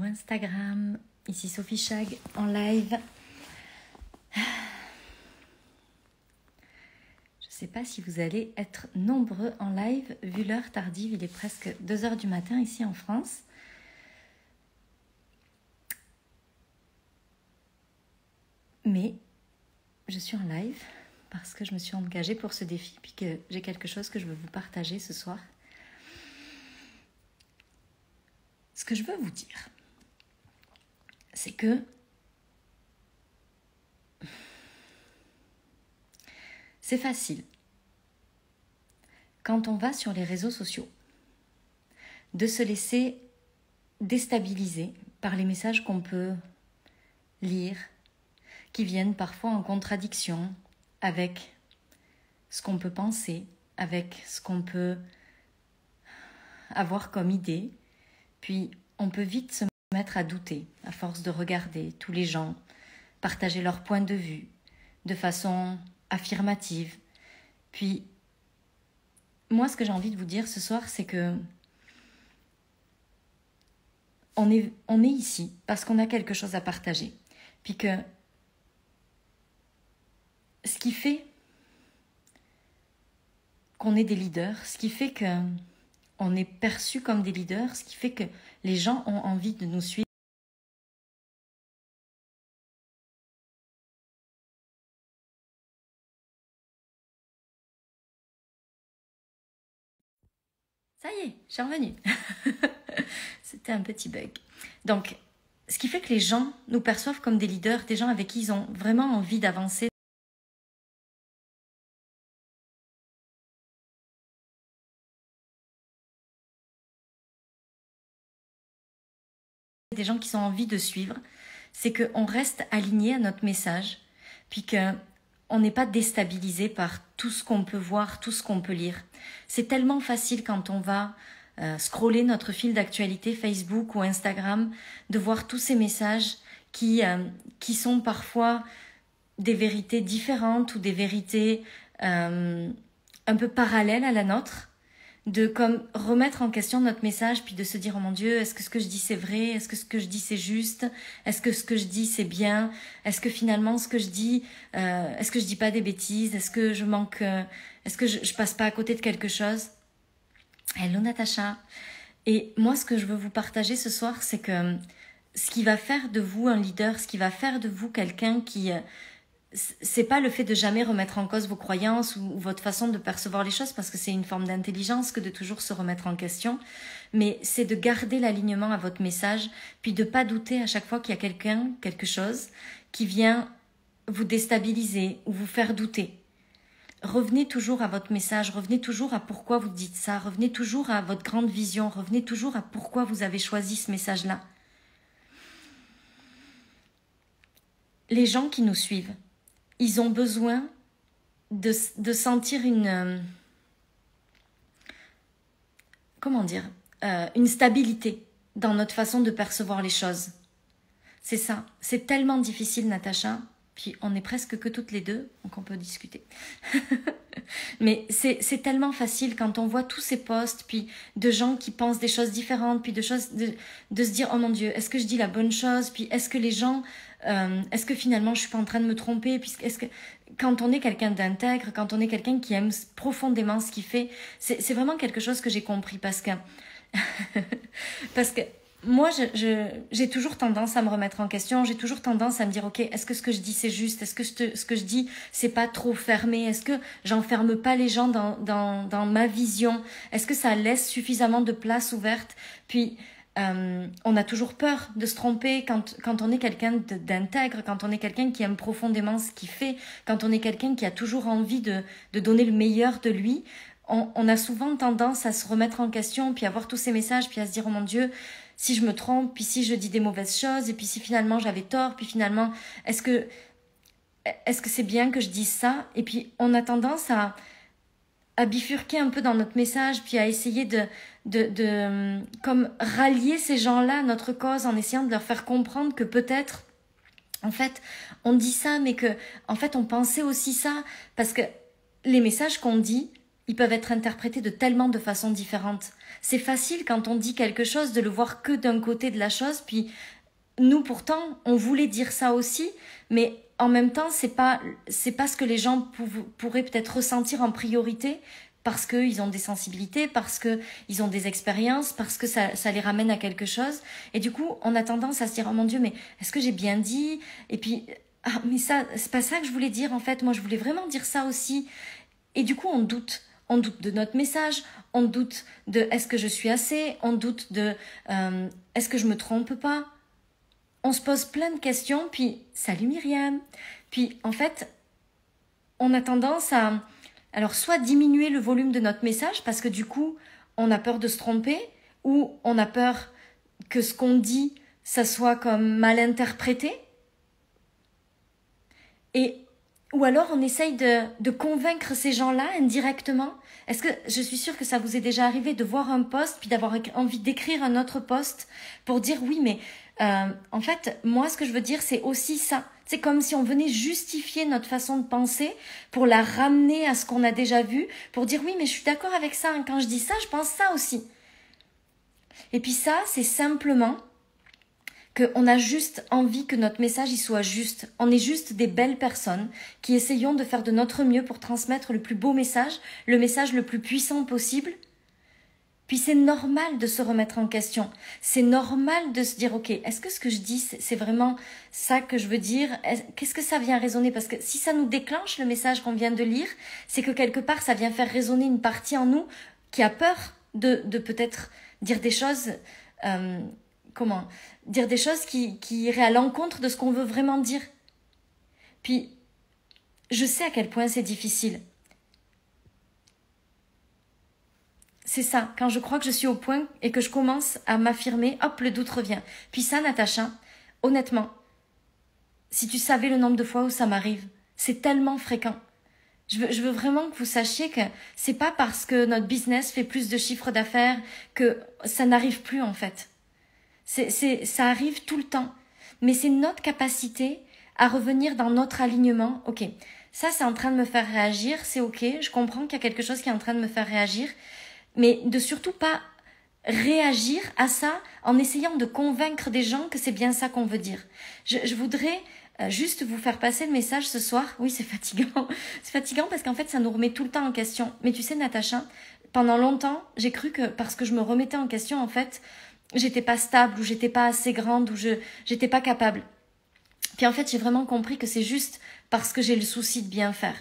Instagram, ici Sophie Chag en live. Je ne sais pas si vous allez être nombreux en live vu l'heure tardive, il est presque 2 h du matin ici en France. Mais je suis en live parce que je me suis engagée pour ce défi puis que j'ai quelque chose que je veux vous partager ce soir. Ce que je veux vous dire, c'est que c'est facile, quand on va sur les réseaux sociaux, de se laisser déstabiliser par les messages qu'on peut lire, qui viennent parfois en contradiction avec ce qu'on peut penser, avec ce qu'on peut avoir comme idée. Puis on peut vite se mettre à douter, à force de regarder tous les gens partager leur point de vue de façon affirmative. Puis moi, ce que j'ai envie de vous dire ce soir, c'est que on est ici parce qu'on a quelque chose à partager. Puis que ce qui fait qu'on est des leaders, ce qui fait qu'on est perçu comme des leaders, ce qui fait que les gens ont envie de nous suivre, ça y est, je suis revenue. C'était un petit bug. Donc, ce qui fait que les gens nous perçoivent comme des leaders, des gens avec qui ils ont vraiment envie d'avancer, des gens qui ont envie de suivre, c'est qu'on reste aligné à notre message, puis qu'on n'est pas déstabilisé par tout ce qu'on peut voir, tout ce qu'on peut lire. C'est tellement facile quand on va scroller notre fil d'actualité Facebook ou Instagram, de voir tous ces messages qui sont parfois des vérités différentes ou des vérités un peu parallèles à la nôtre, de comme remettre en question notre message, puis de se dire, oh mon Dieu, est-ce que ce que je dis c'est vrai? Est-ce que ce que je dis c'est juste? Est-ce que ce que je dis c'est bien? Est-ce que finalement ce que je dis, est-ce que je dis pas des bêtises? Est-ce que je manque, est-ce que je passe pas à côté de quelque chose? Hello Natacha. Et moi, ce que je veux vous partager ce soir, c'est que ce qui va faire de vous un leader, ce qui va faire de vous quelqu'un qui... c'est pas le fait de jamais remettre en cause vos croyances ou votre façon de percevoir les choses, parce que c'est une forme d'intelligence que de toujours se remettre en question, mais c'est de garder l'alignement à votre message, puis de pas douter à chaque fois qu'il y a quelqu'un, quelque chose qui vient vous déstabiliser ou vous faire douter. Revenez toujours à votre message, revenez toujours à pourquoi vous dites ça, revenez toujours à votre grande vision, revenez toujours à pourquoi vous avez choisi ce message-là. Les gens qui nous suivent, ils ont besoin de sentir une... comment dire, une stabilité dans notre façon de percevoir les choses. C'est ça. C'est tellement difficile, Natacha. Puis on est presque que toutes les deux, donc on peut discuter. Mais c'est tellement facile quand on voit tous ces posts, puis de gens qui pensent des choses différentes, puis de se dire, oh mon Dieu, est-ce que je dis la bonne chose? Puis est-ce que les gens... est-ce que finalement je suis pas en train de me tromper? Puis est-ce que quand on est quelqu'un d'intègre, quand on est quelqu'un qui aime profondément ce qu'il fait, c'est vraiment quelque chose que j'ai compris, parce que parce que moi j'ai toujours tendance à me remettre en question, j'ai toujours tendance à me dire, ok, est-ce que ce que je dis c'est juste, est-ce que ce que je dis c'est pas trop fermé, est-ce que j'enferme pas les gens dans ma vision, est-ce que ça laisse suffisamment de place ouverte? Puis on a toujours peur de se tromper quand on est quelqu'un d'intègre, quand on est quelqu'un qui aime profondément ce qu'il fait, quand on est quelqu'un qui a toujours envie de donner le meilleur de lui. On a souvent tendance à se remettre en question, puis à voir tous ces messages, puis à se dire, oh mon Dieu, si je me trompe, puis si je dis des mauvaises choses, et puis si finalement j'avais tort, puis finalement, est-ce que c'est bien que je dise ça? Et puis on a tendance à bifurquer un peu dans notre message, puis à essayer de comme rallier ces gens-là à notre cause, en essayant de leur faire comprendre que peut-être, en fait, on dit ça, mais que, en fait, on pensait aussi ça, parce que les messages qu'on dit, ils peuvent être interprétés de tellement de façons différentes. C'est facile quand on dit quelque chose de le voir que d'un côté de la chose, puis nous pourtant on voulait dire ça aussi, mais en même temps c'est pas ce que les gens pourraient peut-être ressentir en priorité, parce qu'ils ont des sensibilités, parce qu'ils ont des expériences, parce que ça les ramène à quelque chose. Et du coup, on a tendance à se dire, oh mon Dieu, mais est-ce que j'ai bien dit? Et puis, ah, mais ça, c'est pas ça que je voulais dire en fait. Moi, je voulais vraiment dire ça aussi. Et du coup, on doute. On doute de notre message, on doute de est-ce que je suis assez, on doute de est-ce que je me trompe pas. On se pose plein de questions, puis salut Myriam. Puis en fait, on a tendance à alors soit diminuer le volume de notre message parce que du coup, on a peur de se tromper ou on a peur que ce qu'on dit, ça soit comme mal interprété. Ou alors on essaye de convaincre ces gens-là indirectement. Est-ce que je suis sûre que ça vous est déjà arrivé de voir un post puis d'avoir envie d'écrire un autre post pour dire oui, mais en fait, moi ce que je veux dire c'est aussi ça. C'est comme si on venait justifier notre façon de penser pour la ramener à ce qu'on a déjà vu, pour dire oui, mais je suis d'accord avec ça. Quand je dis ça, je pense ça aussi. Et puis ça, c'est simplement qu'on a juste envie que notre message y soit juste. On est juste des belles personnes qui essayons de faire de notre mieux pour transmettre le plus beau message, le message le plus puissant possible. Puis c'est normal de se remettre en question. C'est normal de se dire, ok, est-ce que ce que je dis, c'est vraiment ça que je veux dire? Qu'est-ce que ça vient résonner? Parce que si ça nous déclenche le message qu'on vient de lire, c'est que quelque part, ça vient faire résonner une partie en nous qui a peur de peut-être dire des choses... dire des choses qui iraient à l'encontre de ce qu'on veut vraiment dire. Puis, je sais à quel point c'est difficile. C'est ça, quand je crois que je suis au point et que je commence à m'affirmer, hop, le doute revient. Puis ça, Natacha, honnêtement, si tu savais le nombre de fois où ça m'arrive, c'est tellement fréquent. Je veux vraiment que vous sachiez que c'est pas parce que notre business fait plus de chiffre d'affaires que ça n'arrive plus en fait. Ça arrive tout le temps. Mais c'est notre capacité à revenir dans notre alignement. Ok, ça c'est en train de me faire réagir, c'est ok, je comprends qu'il y a quelque chose qui est en train de me faire réagir, mais de surtout pas réagir à ça en essayant de convaincre des gens que c'est bien ça qu'on veut dire. Je voudrais juste vous faire passer le message ce soir. Oui, c'est fatigant. C'est fatigant parce qu'en fait, ça nous remet tout le temps en question. Mais tu sais, Natacha, pendant longtemps, j'ai cru que parce que je me remettais en question, en fait, j'étais pas stable ou j'étais pas assez grande ou j'étais pas capable. Puis en fait, j'ai vraiment compris que c'est juste parce que j'ai le souci de bien faire.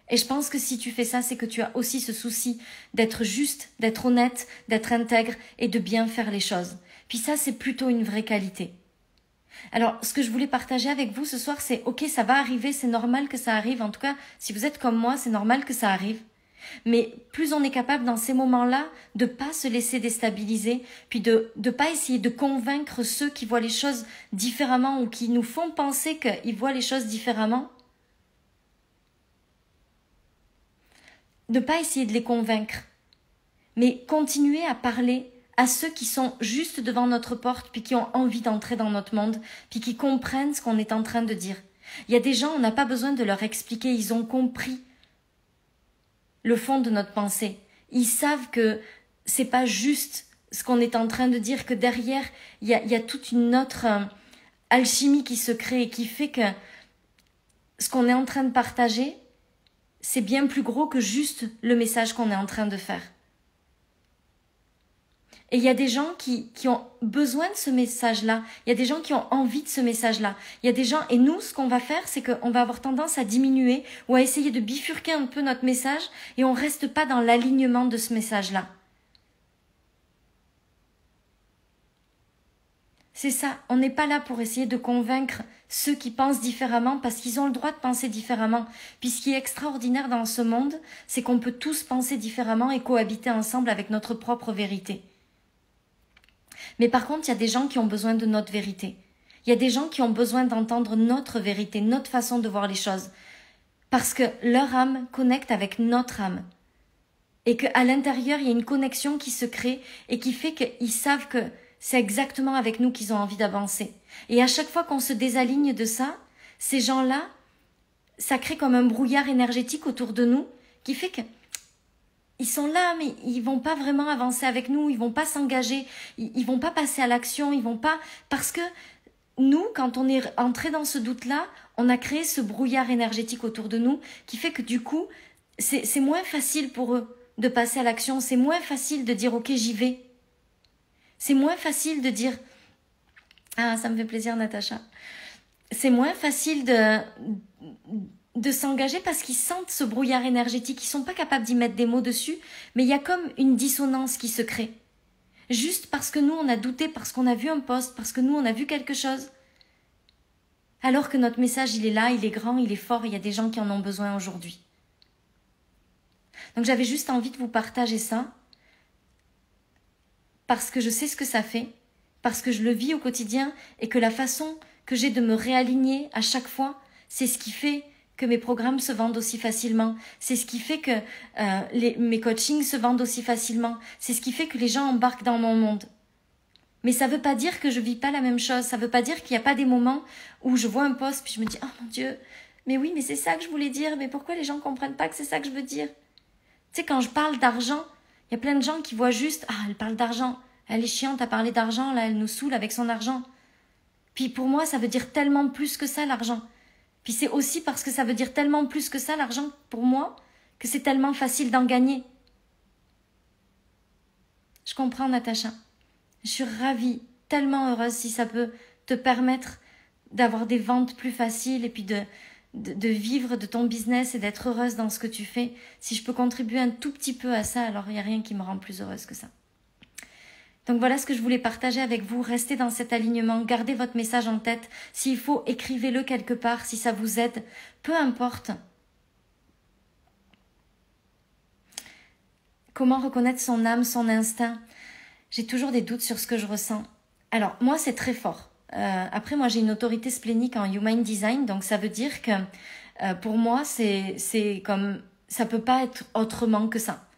Et je pense que si tu fais ça, c'est que tu as aussi ce souci d'être juste, d'être honnête, d'être intègre et de bien faire les choses. Puis ça, c'est plutôt une vraie qualité. Alors, ce que je voulais partager avec vous ce soir, c'est ok, ça va arriver, c'est normal que ça arrive. En tout cas, si vous êtes comme moi, c'est normal que ça arrive. Mais plus on est capable dans ces moments-là de pas se laisser déstabiliser, puis de pas essayer de convaincre ceux qui voient les choses différemment ou qui nous font penser qu'ils voient les choses différemment, de pas essayer de les convaincre, mais continuer à parler à ceux qui sont juste devant notre porte, puis qui ont envie d'entrer dans notre monde, puis qui comprennent ce qu'on est en train de dire. Il y a des gens, on n'a pas besoin de leur expliquer, ils ont compris le fond de notre pensée. Ils savent que c'est pas juste ce qu'on est en train de dire, que derrière, il y a toute une autre alchimie qui se crée et qui fait que ce qu'on est en train de partager, c'est bien plus gros que juste le message qu'on est en train de faire. Et il y a des gens qui ont besoin de ce message-là. Il y a des gens qui ont envie de ce message-là. Il y a des gens, et nous, ce qu'on va faire, c'est qu'on va avoir tendance à diminuer ou à essayer de bifurquer un peu notre message et on reste pas dans l'alignement de ce message-là. C'est ça, on n'est pas là pour essayer de convaincre ceux qui pensent différemment parce qu'ils ont le droit de penser différemment. Puis ce qui est extraordinaire dans ce monde, c'est qu'on peut tous penser différemment et cohabiter ensemble avec notre propre vérité. Mais par contre, il y a des gens qui ont besoin de notre vérité. Il y a des gens qui ont besoin d'entendre notre vérité, notre façon de voir les choses. Parce que leur âme connecte avec notre âme. Et qu'à l'intérieur, il y a une connexion qui se crée et qui fait qu'ils savent que c'est exactement avec nous qu'ils ont envie d'avancer. Et à chaque fois qu'on se désaligne de ça, ces gens-là, ça crée comme un brouillard énergétique autour de nous qui fait que ils sont là, mais ils vont pas vraiment avancer avec nous, ils vont pas s'engager, ils vont pas passer à l'action, ils vont pas... Parce que nous, quand on est entré dans ce doute-là, on a créé ce brouillard énergétique autour de nous qui fait que du coup, c'est moins facile pour eux de passer à l'action, c'est moins facile de dire « ok, j'y vais ». C'est moins facile de dire « ah, ça me fait plaisir, Natacha ». C'est moins facile de s'engager parce qu'ils sentent ce brouillard énergétique. Ils ne sont pas capables d'y mettre des mots dessus, mais il y a comme une dissonance qui se crée. Juste parce que nous, on a douté, parce qu'on a vu un post, parce que nous, on a vu quelque chose. Alors que notre message, il est là, il est grand, il est fort, il y a des gens qui en ont besoin aujourd'hui. Donc j'avais juste envie de vous partager ça, parce que je sais ce que ça fait, parce que je le vis au quotidien, et que la façon que j'ai de me réaligner à chaque fois, c'est ce qui fait que mes programmes se vendent aussi facilement. C'est ce qui fait que mes coachings se vendent aussi facilement. C'est ce qui fait que les gens embarquent dans mon monde. Mais ça ne veut pas dire que je ne vis pas la même chose. Ça ne veut pas dire qu'il n'y a pas des moments où je vois un post puis je me dis « oh mon Dieu, mais oui, mais c'est ça que je voulais dire. Mais pourquoi les gens ne comprennent pas que c'est ça que je veux dire ?» Tu sais, quand je parle d'argent, il y a plein de gens qui voient juste « ah, elle parle d'argent. Elle est chiante à parler d'argent. Là, elle nous saoule avec son argent. » Puis pour moi, ça veut dire tellement plus que ça, l'argent. Puis c'est aussi parce que ça veut dire tellement plus que ça, l'argent, pour moi, que c'est tellement facile d'en gagner. Je comprends, Natacha. Je suis ravie, tellement heureuse si ça peut te permettre d'avoir des ventes plus faciles et puis de vivre de ton business et d'être heureuse dans ce que tu fais. Si je peux contribuer un tout petit peu à ça, alors il n'y a rien qui me rend plus heureuse que ça. Donc voilà ce que je voulais partager avec vous. Restez dans cet alignement, gardez votre message en tête. S'il faut, écrivez-le quelque part si ça vous aide. Peu importe. Comment reconnaître son âme, son instinct? J'ai toujours des doutes sur ce que je ressens. Alors, moi, c'est très fort. Après, moi, j'ai une autorité splénique en Human Design, donc ça veut dire que pour moi, c'est comme... ça peut pas être autrement que ça.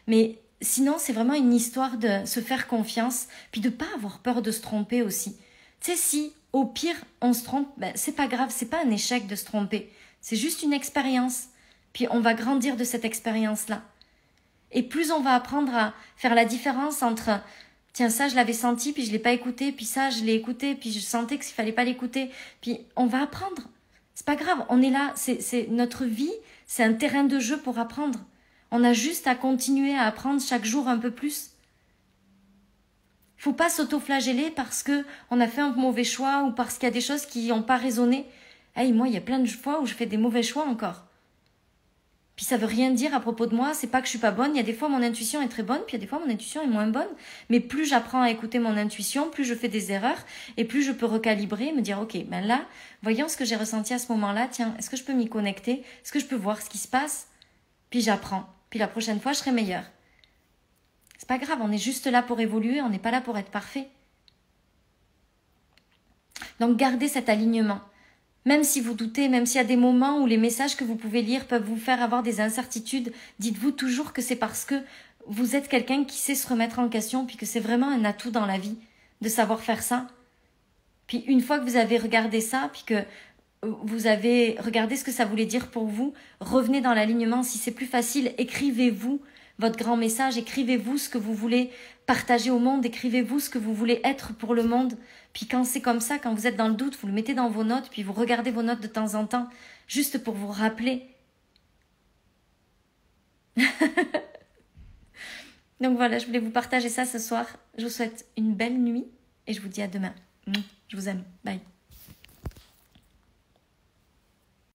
Mais... sinon, c'est vraiment une histoire de se faire confiance, puis de pas avoir peur de se tromper aussi. Tu sais, si au pire on se trompe, ben, c'est pas grave, c'est pas un échec de se tromper. C'est juste une expérience. Puis on va grandir de cette expérience-là. Et plus on va apprendre à faire la différence entre tiens, ça je l'avais senti, puis je l'ai pas écouté, puis ça je l'ai écouté, puis je sentais qu'il fallait pas l'écouter. Puis on va apprendre. C'est pas grave, on est là, c'est notre vie, c'est un terrain de jeu pour apprendre. On a juste à continuer à apprendre chaque jour un peu plus. Faut pas s'auto-flageller parce que on a fait un mauvais choix ou parce qu'il y a des choses qui n'ont pas résonné. Hey, moi, il y a plein de fois où je fais des mauvais choix encore. Puis ça veut rien dire à propos de moi, c'est pas que je suis pas bonne. Il y a des fois mon intuition est très bonne, puis il y a des fois mon intuition est moins bonne. Mais plus j'apprends à écouter mon intuition, plus je fais des erreurs et plus je peux recalibrer, me dire ok, ben là, voyons ce que j'ai ressenti à ce moment-là. Tiens, est-ce que je peux m'y connecter? Est-ce que je peux voir ce qui se passe? Puis j'apprends. Puis la prochaine fois, je serai meilleure. C'est pas grave, on est juste là pour évoluer, on n'est pas là pour être parfait. Donc gardez cet alignement. Même si vous doutez, même s'il y a des moments où les messages que vous pouvez lire peuvent vous faire avoir des incertitudes, dites-vous toujours que c'est parce que vous êtes quelqu'un qui sait se remettre en question, puis que c'est vraiment un atout dans la vie de savoir faire ça. Puis une fois que vous avez regardé ça, puis que vous avez regardé ce que ça voulait dire pour vous, revenez dans l'alignement. Si c'est plus facile, écrivez-vous votre grand message, écrivez-vous ce que vous voulez partager au monde, écrivez-vous ce que vous voulez être pour le monde. Puis quand c'est comme ça, quand vous êtes dans le doute, vous le mettez dans vos notes, puis vous regardez vos notes de temps en temps, juste pour vous rappeler. Donc voilà, je voulais vous partager ça ce soir. Je vous souhaite une belle nuit et je vous dis à demain. Je vous aime. Bye.